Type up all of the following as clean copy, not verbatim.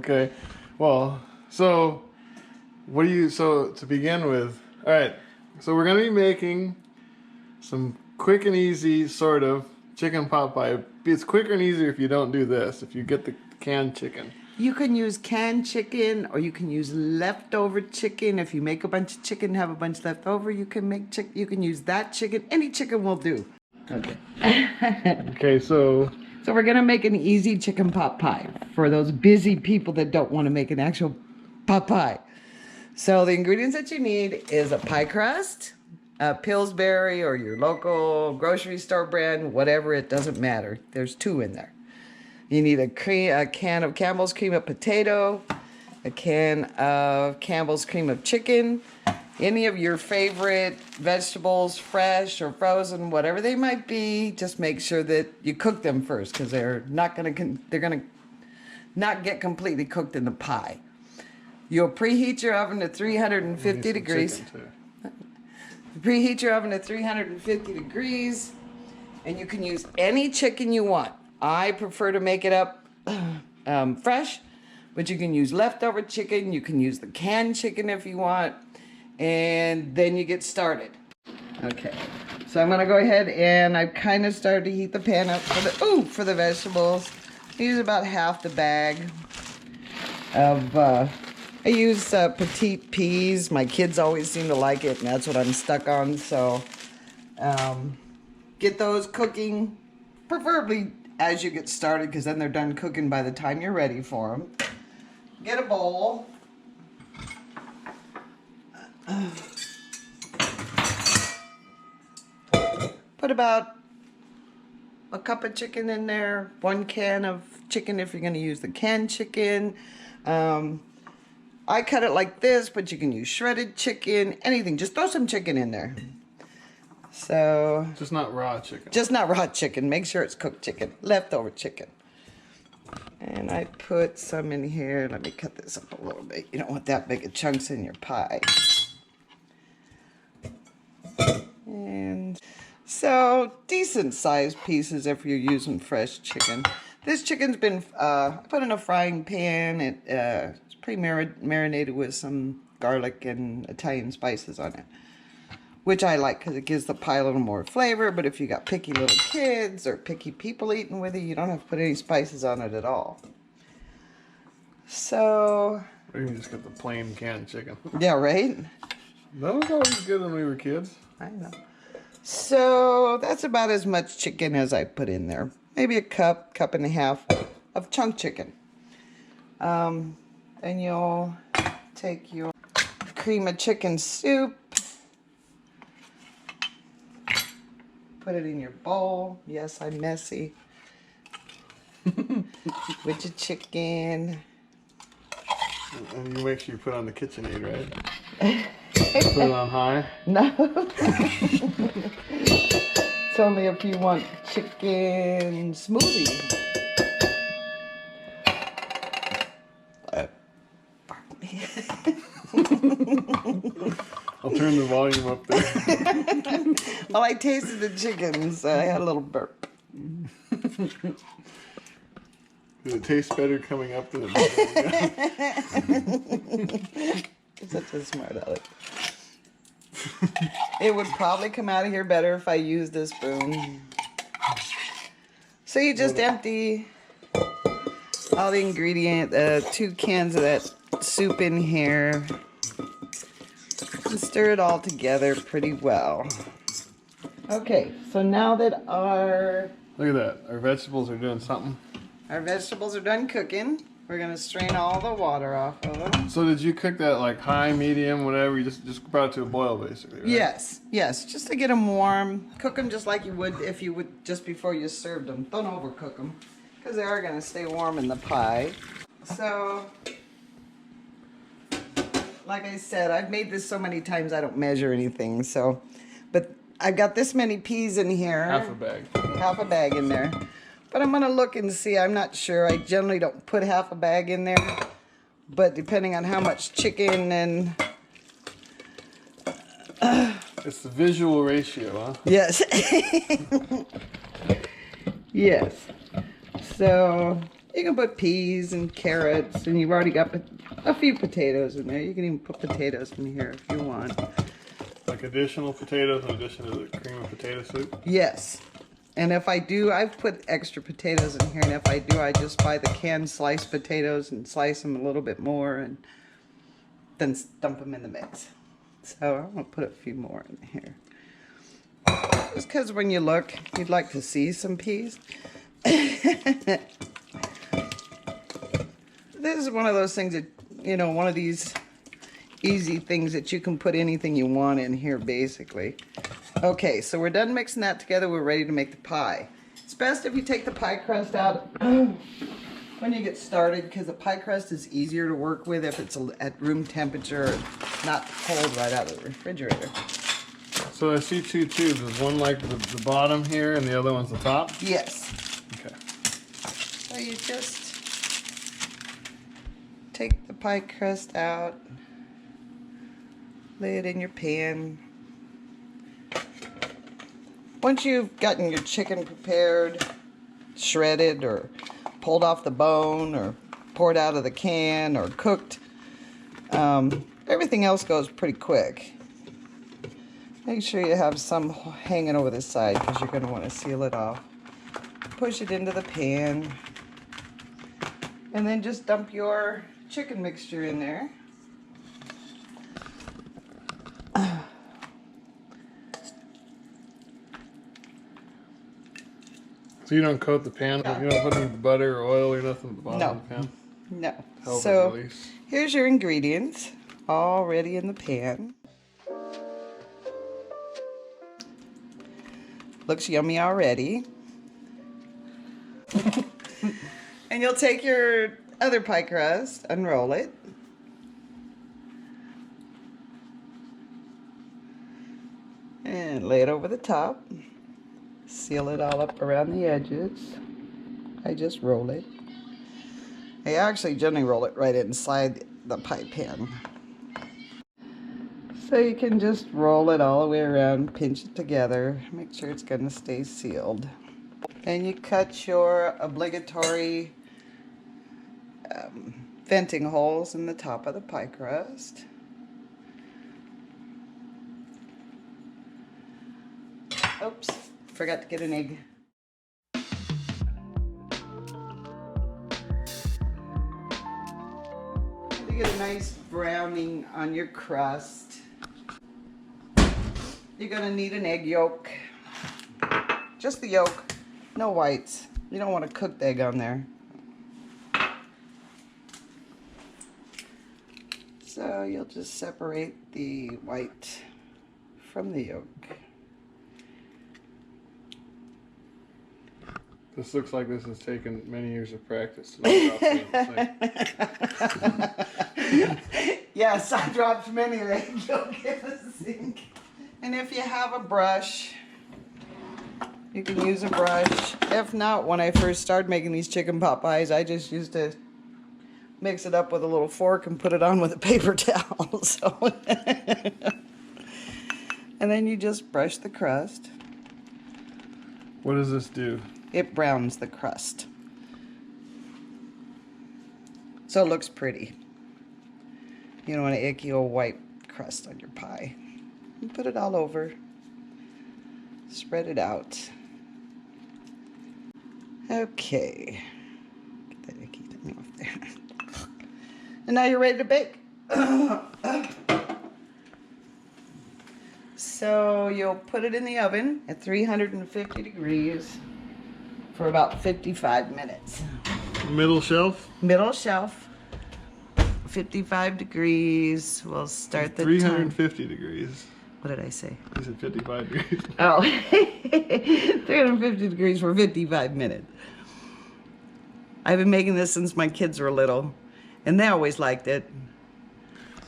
Okay. Well, so what do you, so to begin with, all right, so we're going to be making some quick and easy sort of chicken pot pie. It's quicker and easier if you don't do this, if you get the canned chicken. You can use canned chicken, or you can use leftover chicken. If you make a bunch of chicken, have a bunch left over, you can make you can use that chicken. Any chicken will do. Okay. Okay, so we're gonna make an easy chicken pot pie for those busy people that don't want to make an actual pot pie. So the ingredients that you need is a pie crust, a Pillsbury or your local grocery store brand, whatever, it doesn't matter. There's 2 in there. You need a can of Campbell's cream of potato, a can of Campbell's cream of chicken, any of your favorite vegetables, fresh or frozen, whatever they might be. Just make sure that you cook them first, because they're gonna not get completely cooked in the pie. You'll preheat your oven to 350 degrees. Preheat your oven to 350 degrees, and you can use any chicken you want. I prefer to make it up fresh, but you can use leftover chicken. You can use the canned chicken if you want, and then you get started. Okay, so I'm gonna go ahead and I've kind of started to heat the pan up for the vegetables. I use about half the bag of. I use Petite Peas. My kids always seem to like it, and that's what I'm stuck on. So get those cooking, preferably as you get started, because then they're done cooking by the time you're ready for them. Get a bowl. Put about a cup of chicken in there, 1 can of chicken if you're going to use the canned chicken. I cut it like this, but you can use shredded chicken, anything. Just throw some chicken in there. So just not raw chicken. Just not raw chicken. Make sure it's cooked chicken, leftover chicken. And I put some in here. Let me cut this up a little bit. You don't want that big of chunks in your pie. And so decent sized pieces if you're using fresh chicken. This chicken's been put in a frying pan. It's pre-marinated with some garlic and Italian spices on it, which I like because it gives the pie a little more flavor. But if you got picky little kids or picky people eating with you don't have to put any spices on it at all. So or you can just get the plain canned chicken. Yeah, right? That was always good when we were kids. I know. So that's about as much chicken as I put in there. Maybe a cup and a half of chunk chicken. Then you'll take your cream of chicken soup, put it in your bowl. Yes, I'm messy. With your chicken. And you make sure you put on the KitchenAid, right? Put it on high? No. It's only if you want chicken smoothie. Pardon me. I'll turn the volume up there. Well, I tasted the chicken, so I had a little burp. Does it taste better coming up than it does? You're such a smart aleck. It would probably come out of here better if I used a spoon. So you just empty all the ingredient, 2 cans of that soup in here, and stir it all together pretty well. Okay, so now that look at that, our vegetables are doing something. Our vegetables are done cooking, we're gonna strain all the water off of them. So did you cook that like high, medium, whatever? You just brought it to a boil basically, right? Yes, just to get them warm. Cook them just like you would if you would just before you served them. Don't overcook them, because they are gonna stay warm in the pie. So, like I said, I've made this so many times I don't measure anything. So, but I've got this many peas in here. Half a bag. Half a bag in there. But I'm going to look and see. I'm not sure. I generally don't put half a bag in there. But depending on how much chicken and... It's the visual ratio, huh? Yes. Yes. So You can put peas and carrots, and you've already got a few potatoes in there. You can even put potatoes in here if you want. Like additional potatoes in addition to the cream of potato soup? Yes. And if I do, I've put extra potatoes in here, and if I do, I just buy the canned sliced potatoes and slice them a little bit more and then dump them in the mix. So I'm going to put a few more in here. Just because when you look, you'd like to see some peas. This is one of those things that, you know, one of these easy things that you can put anything you want in here, basically. Okay, so we're done mixing that together. We're ready to make the pie. It's best if you take the pie crust out when you get started, because the pie crust is easier to work with if it's at room temperature and not cold right out of the refrigerator. So I see two tubes. Is one like the bottom here and the other one's the top? Yes. Okay. So you just take the pie crust out, lay it in your pan. Once you've gotten your chicken prepared, shredded or pulled off the bone or poured out of the can or cooked, everything else goes pretty quick. Make sure you have some hanging over the side because you're going to want to seal it off. Push it into the pan and then just dump your chicken mixture in there. So you don't coat the pan? No. You don't put any butter or oil or nothing at the bottom of the pan? No. So here's your ingredients all ready in the pan. Looks yummy already. And you'll take your other pie crust, unroll it. And lay it over the top. Seal it all up around the edges. I just roll it. I actually generally roll it right inside the pie pan. So you can just roll it all the way around, pinch it together, make sure it's going to stay sealed. And you cut your obligatory venting holes in the top of the pie crust. Oops, forgot to get an egg. You get a nice browning on your crust. You're going to need an egg yolk. Just the yolk, no whites. You don't want a cooked egg on there. So you'll just separate the white from the yolk. This looks like this has taken many years of practice. Yes, I dropped many egg yolk in the sink. And if you have a brush, you can use a brush. If not, when I first started making these chicken pot pies, I just used to mix it up with a little fork and put it on with a paper towel. So and then you just brush the crust. What does this do? It browns the crust. So it looks pretty. You don't want an icky old white crust on your pie. You put it all over. Spread it out. Okay. Get that icky thing off there. And now you're ready to bake. So you'll put it in the oven at 350 degrees for about 55 minutes. Middle shelf? Middle shelf. 55 degrees. We'll start the 350 degrees. What did I say? You said 55 degrees. Oh, 350 degrees for 55 minutes. I've been making this since my kids were little, and they always liked it.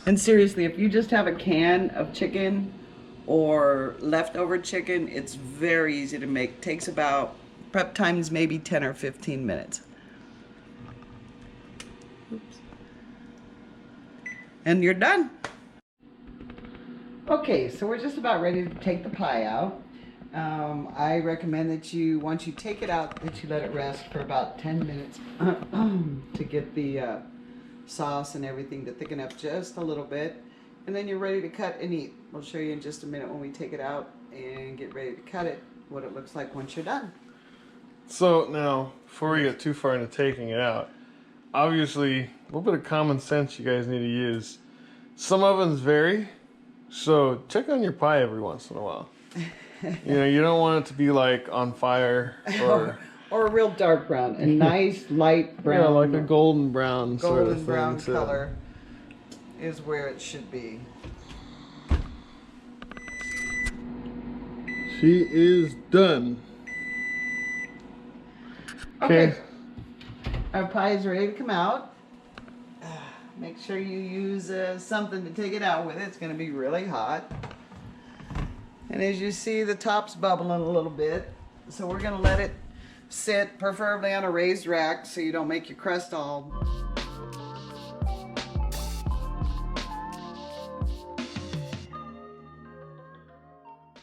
And seriously, if you just have a can of chicken or leftover chicken, it's very easy to make. Takes about, prep time's maybe 10 or 15 minutes. Oops. And you're done. Okay, so we're just about ready to take the pie out. I recommend that you, once you take it out, that you let it rest for about 10 minutes to get the sauce and everything to thicken up just a little bit. And then you're ready to cut and eat. We'll show you in just a minute when we take it out and get ready to cut it, what it looks like once you're done. So now, before we get too far into taking it out, obviously, a little bit of common sense you guys need to use. Some ovens vary, so check on your pie every once in a while. You know, you don't want it to be like on fire or a real dark brown, a nice light brown. Yeah, like a golden brown sort of thing. Golden brown color is where it should be. She is done. Okay. Our pie is ready to come out. Make sure you use something to take it out with. It's going to be really hot. And as you see, the top's bubbling a little bit. So we're going to let it sit, preferably on a raised rack, so you don't make your crust all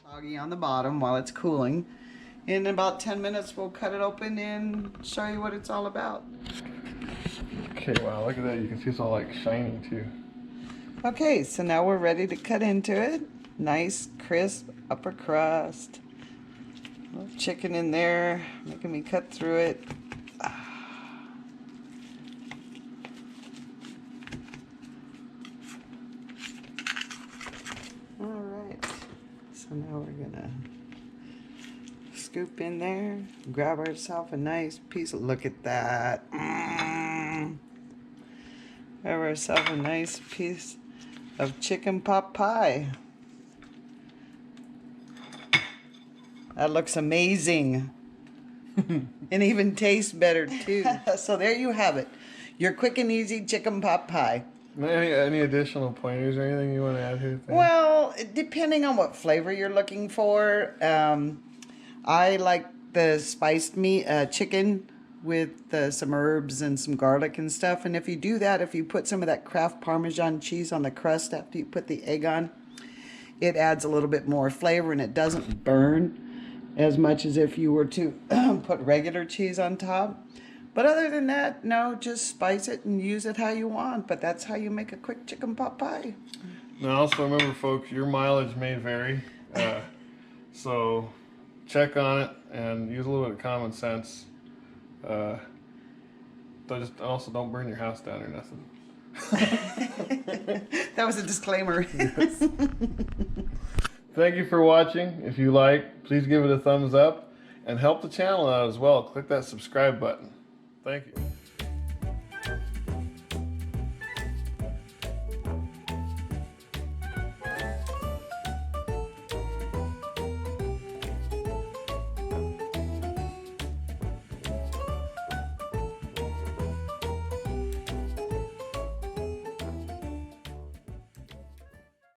soggy on the bottom while it's cooling. In about 10 minutes, we'll cut it open and show you what it's all about. Okay, wow, look at that. You can see it's all like shiny too. Okay, so now we're ready to cut into it. Nice, crisp upper crust. A little chicken in there, making me cut through it. All right, so now we're gonna scoop in there, grab ourselves a nice piece of, look at that. Grab ourselves a nice piece of chicken pot pie. That looks amazing. And even tastes better too. So there you have it. Your quick and easy chicken pot pie. Any additional pointers or anything you want to add here? Well, depending on what flavor you're looking for. I like the spiced meat, chicken with some herbs and some garlic and stuff. And if you do that, if you put some of that Kraft Parmesan cheese on the crust after you put the egg on, it adds a little bit more flavor and it doesn't burn as much as if you were to put regular cheese on top. But other than that, no, just spice it and use it how you want. But that's how you make a quick chicken pot pie. Now also remember, folks, your mileage may vary. So check on it and use a little bit of common sense. Don't burn your house down or nothing. That was a disclaimer. Yes. Thank you for watching. If you like, please give it a thumbs up and help the channel out as well. Click that subscribe button. Thank you.